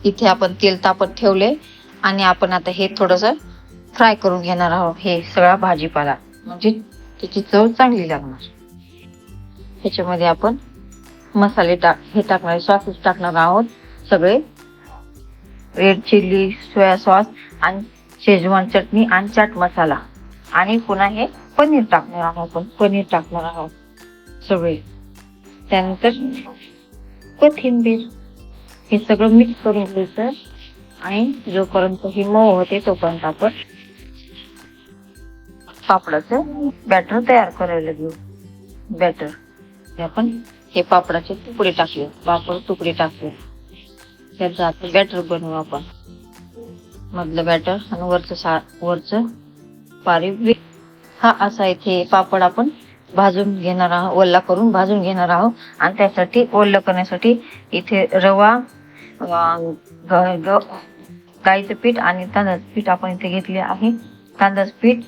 इथे आपण तेल तापत ठेवले आणि आपण आता हे थोडस फ्राय करून घेणार आहोत. हे सगळा भाजीपाला म्हणजे त्याची चव चांगली लागणार. ह्याच्यामध्ये आपण मसाले टाकणार, सॉसेस टाकणार आहोत सगळे. रेड चिल्ली, सोया सॉस आणि शेजवान चटणी आणि चाट मसाला. आणि पुन्हा हे पनीर टाकणार आहोत. आपण पनीर टाकणार आहोत सगळे. त्यानंतर कोथिंबीर. हे सगळं मिक्स करून घ्यायचं आणि जोपर्यंत ही मऊ होते तोपर्यंत आपण पापडाचं बॅटर तयार करायला घेऊ. बॅटर आपण हे पापडाचे तुकडे टाकले, पापड तुकडे टाकले. त्याचं आपण बॅटर बनवू. आपण मधलं बॅटर आणि वरचं पारी. हा असा इथे पापड आपण भाजून घेणार आहोत, ओला करून भाजून घेणार आहोत. आणि त्यासाठी ओलं करण्यासाठी इथे रवा, डाळीचं पीठ आणि तांदळाचं पीठ आपण इथे घेतले आहे. तांदळाचं पीठ,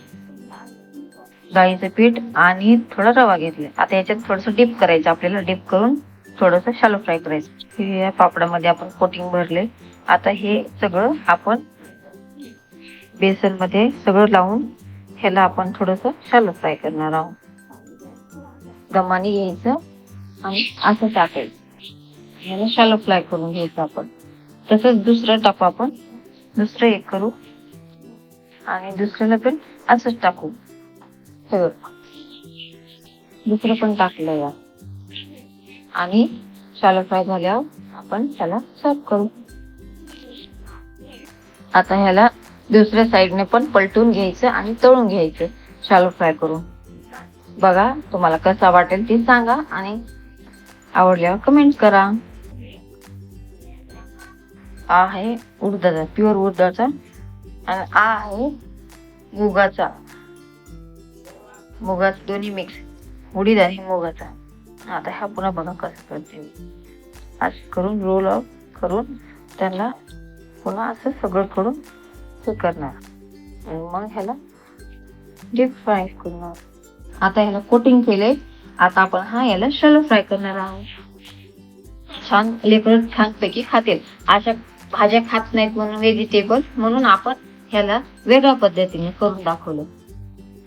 डाळीचं पीठ आणि थोडा रवा घेतले. आता याच्यात थोडस डिप करायचं आपल्याला. डिप करून थोडस शॅलो फ्राय करायचं. या पापडामध्ये आपण कोटिंग भरले. आता हे सगळं आपण बेसन मध्ये सगळं लावून ह्याला आपण थोडस शॅलो फ्राय करणार आहोत. दमाने घ्यायचं आणि असं टाकायचं. ह्याला शॅलो फ्राय करून घ्यायचं आपण. तसंच दुसरं टाकू आपण. दुसरं एक करू आणि दुसऱ्याला पण असंच टाकू. दुसरं पण टाकलं या आणि शॅलो फ्राय झाल्यावर आपण त्याला सर्व करू. आता ह्याला दुसऱ्या साईडने पण पलटून घ्यायचं आणि तळून घ्यायचं शॅलो फ्राय करून. बघा तुम्हाला कसा वाटेल ते सांगा आणि आवडल्यावर कमेंट करा. हा आहे उडदाचा, प्युअर उडदाचा आणि हा आहे मुगाचा. मुगाचा दोन्ही मिक्स, उडीद आणि मुगाचा. आता हा पुन्हा बघा कसं करते. असं करून रोल अप करून त्याला पुन्हा असं सगळं करून हे करणार आणि मग ह्याला डीप फ्राय करणार. आता ह्याला कोटिंग केले. आता आपण याला शॅलो फ्राय करणार आहोत. छान लेकरं छानपैकी खातील. अशा भाज्या खात नाहीत म्हणून व्हेजिटेबल, म्हणून आपण ह्याला वेगळ्या पद्धतीने करून दाखवलं.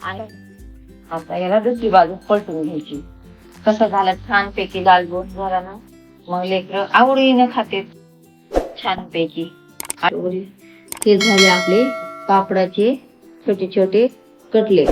आणि आता याला दुसरी बाजू पलटून घ्यायची. कसं झालं छानपैकी लाल गोल झाला ना, मग लेकरं आवडीने खाते छानपैकी. हे झाले आपले पापडाचे छोटे छोटे कटलेट.